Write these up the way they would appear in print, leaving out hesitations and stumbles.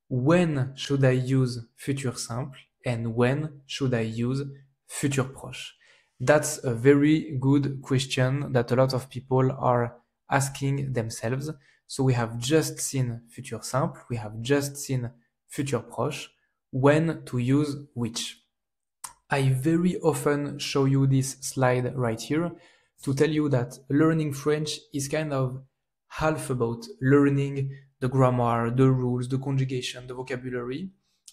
when should I use futur simple and when should I use futur proche? That's a very good question that a lot of people are asking themselves. So we have just seen futur simple, we have just seen futur proche, when to use which. I very often show you this slide right here to tell you that learning French is kind of half about learning the grammar, the rules, the conjugation, the vocabulary,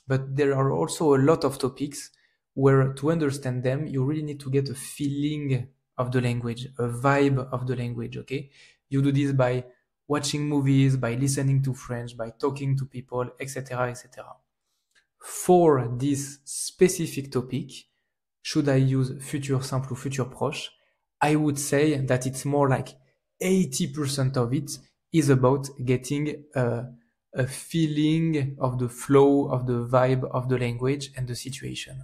but there are also a lot of topics where to understand them, you really need to get a feeling of the language, a vibe of the language, okay? You do this by watching movies, by listening to French, by talking to people, etc., etc. For this specific topic, should I use futur simple or futur proche? I would say that it's more like 80% of it is about getting a feeling of the flow, of the vibe of the language and the situation.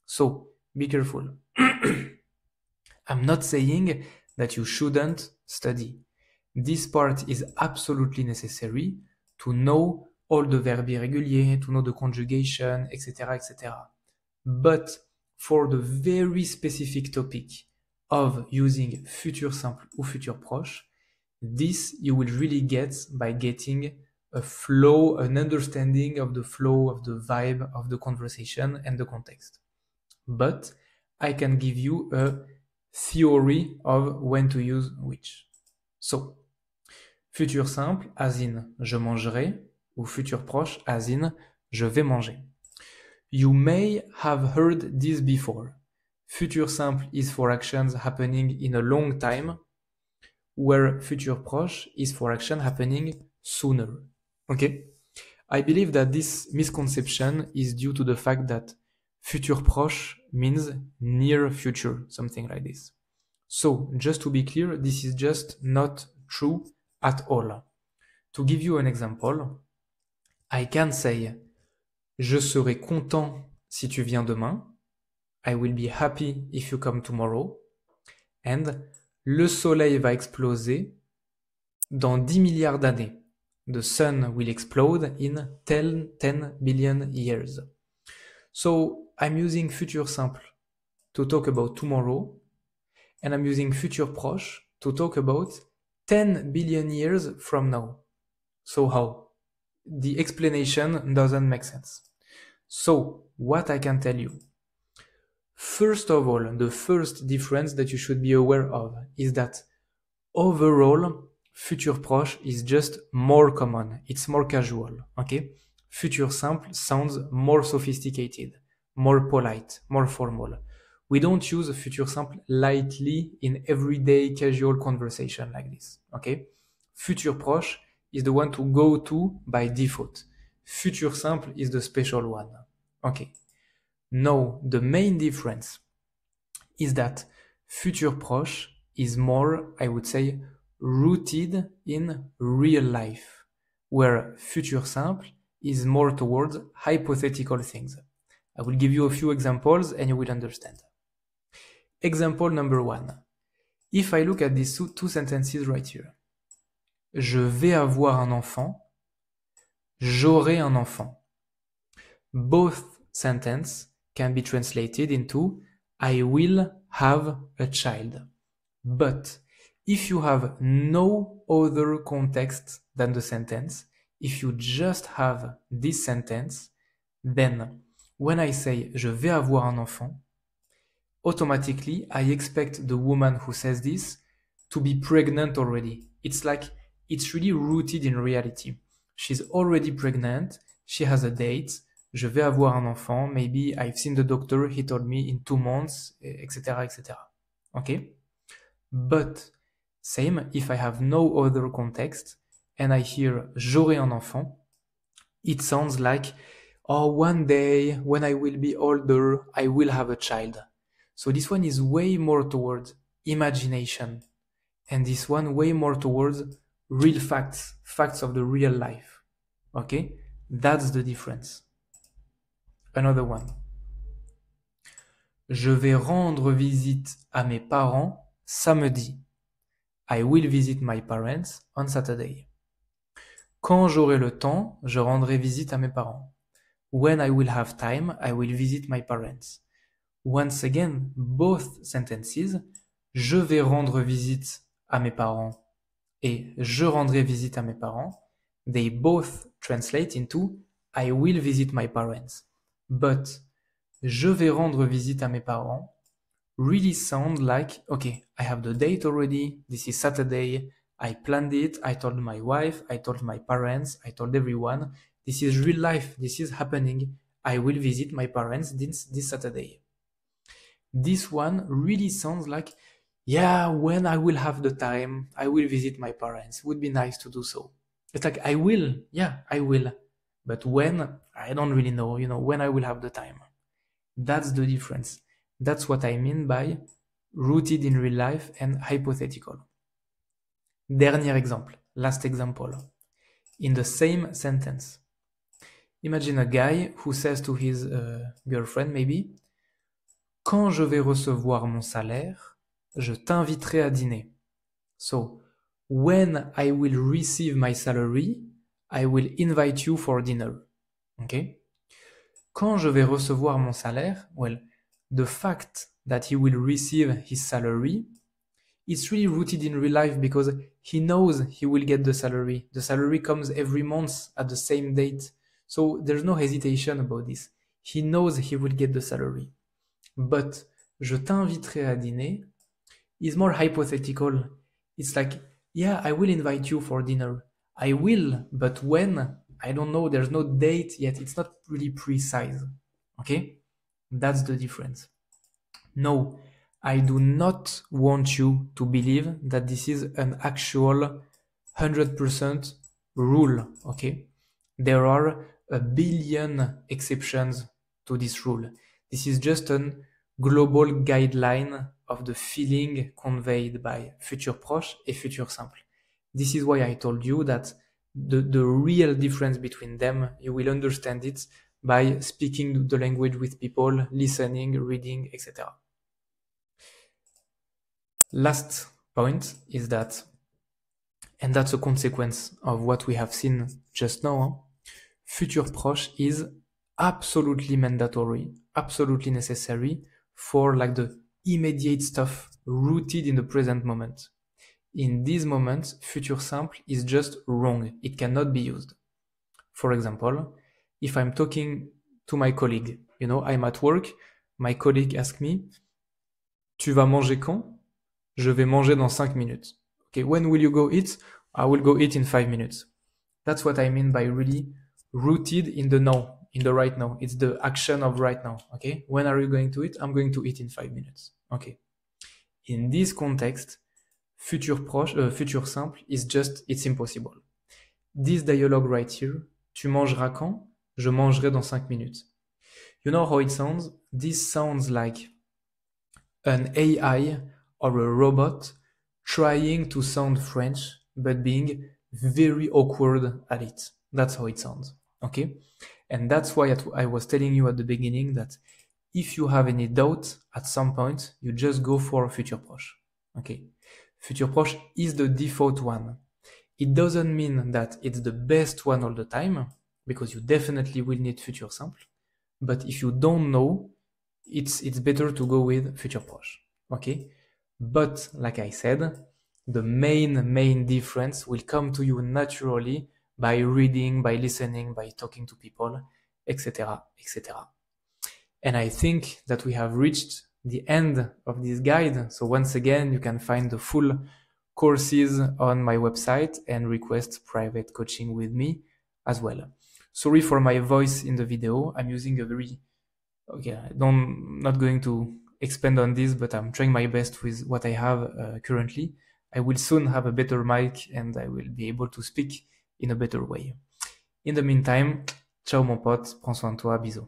So be careful. I'm not saying that you shouldn't study. This part is absolutely necessary to know all the verbi irréguliers, to know the conjugation, etc., etc. But for the very specific topic of using futur simple ou futur proche, this you will really get by getting a flow, an understanding of the flow, of the vibe, of the conversation and the context. But I can give you a theory of when to use which. So, futur simple as in je mangerai ou futur proche as in je vais manger. You may have heard this before. Futur simple is for actions happening in a long time, where futur proche is for action happening sooner. Okay? I believe that this misconception is due to the fact that futur proche means near future, something like this. So, just to be clear, this is just not true at all. To give you an example, I can say je serai content si tu viens demain. I will be happy if you come tomorrow. And le soleil va exploser dans 10 milliards d'années. The sun will explode in 10 billion years. So I'm using futur simple to talk about tomorrow, and I'm using futur proche to talk about 10 billion years from now. So how? The explanation doesn't make sense. So what I can tell you, first of all, the first difference that you should be aware of is that overall, futur proche is just more common. It's more casual, okay? Futur simple sounds more sophisticated, more polite, more formal. We don't use futur simple lightly in everyday casual conversation like this, okay? Futur proche is the one to go to by default. Futur simple is the special one, okay? Now, the main difference is that futur proche is more, I would say, rooted in real life, where futur simple is more towards hypothetical things. I will give you a few examples and you will understand. Example number one. If I look at these two sentences right here, je vais avoir un enfant, j'aurai un enfant. Both sentences can be translated into I will have a child. But if you have no other context than the sentence, if you just have this sentence, then when I say je vais avoir un enfant, automatically I expect the woman who says this to be pregnant already. It's like it's really rooted in reality. She's already pregnant, she has a date, je vais avoir un enfant, maybe I've seen the doctor, he told me in 2 months, etc., etc. Okay? But same, if I have no other context and I hear j'aurai un enfant, it sounds like, oh, one day when I will be older, I will have a child. So this one is way more towards imagination, and this one way more towards real facts, facts of the real life. Okay? That's the difference. Another one. Je vais rendre visite à mes parents samedi. I will visit my parents on Saturday. Quand j'aurai le temps, je rendrai visite à mes parents. When I will have time, I will visit my parents. Once again, both sentences, je vais rendre visite à mes parents et je rendrai visite à mes parents, they both translate into I will visit my parents. But je vais rendre visite à mes parents really sound like, okay, I have the date already, this is Saturday, I planned it, I told my wife, I told my parents, I told everyone, this is real life, this is happening, I will visit my parents this Saturday. This one really sounds like, yeah, when I will have the time, I will visit my parents. Would be nice to do so. It's like, I will, yeah, I will. But when, I don't really know, when I will have the time. That's the difference. That's what I mean by rooted in real life and hypothetical. Dernier exemple, last example. In the same sentence. Imagine a guy who says to his girlfriend, maybe, quand je vais recevoir mon salaire, je t'inviterai à dîner. So, when I will receive my salary, I will invite you for dinner. Okay? Quand je vais recevoir mon salaire, well, the fact that he will receive his salary, it's really rooted in real life because he knows he will get the salary. The salary comes every month at the same date. So there's no hesitation about this. He knows he will get the salary. But je t'inviterai à dîner is more hypothetical. It's like, yeah, I will invite you for dinner. I will, but when? I don't know. There's no date yet. It's not really precise. Okay? That's the difference. No, I do not want you to believe that this is an actual 100% rule. Okay? There are a billion exceptions to this rule. This is just a global guideline of the feeling conveyed by futur proche et futur simple. This is why I told you that the real difference between them, you will understand it by speaking the language with people, listening, reading, etc. Last point is that, and that's a consequence of what we have seen just now, futur proche is absolutely mandatory, absolutely necessary for like the immediate stuff rooted in the present moment. In these moments, futur simple is just wrong. It cannot be used. For example, if I'm talking to my colleague, I'm at work, my colleague asks me, tu vas manger quand? Je vais manger dans 5 minutes. Okay, when will you go eat? I will go eat in 5 minutes. That's what I mean by really rooted in the now, in the right now. It's the action of right now. Okay, when are you going to eat? I'm going to eat in 5 minutes. Okay. In this context, futur proche, futur simple is just, it's impossible. This dialogue right here, tu mangeras quand? Je mangerai dans 5 minutes. You know how it sounds? This sounds like an AI or a robot trying to sound French, but being very awkward at it. That's how it sounds. Okay? And that's why I was telling you at the beginning that if you have any doubt at some point, you just go for futur proche. Okay? Futur proche is the default one. It doesn't mean that it's the best one all the time, because you definitely will need futur simple. But if you don't know, it's better to go with futur proche. Okay? But like I said, the main difference will come to you naturally by reading, by listening, by talking to people, etc., etc. And I think that we have reached the end of this guide. So once again, you can find the full courses on my website and request private coaching with me as well. Sorry for my voice in the video. I'm using a very, I'm not going to expand on this, but I'm trying my best with what I have currently. I will soon have a better mic and I will be able to speak in a better way. In the meantime, ciao mon pote, prends soin de toi, bisous.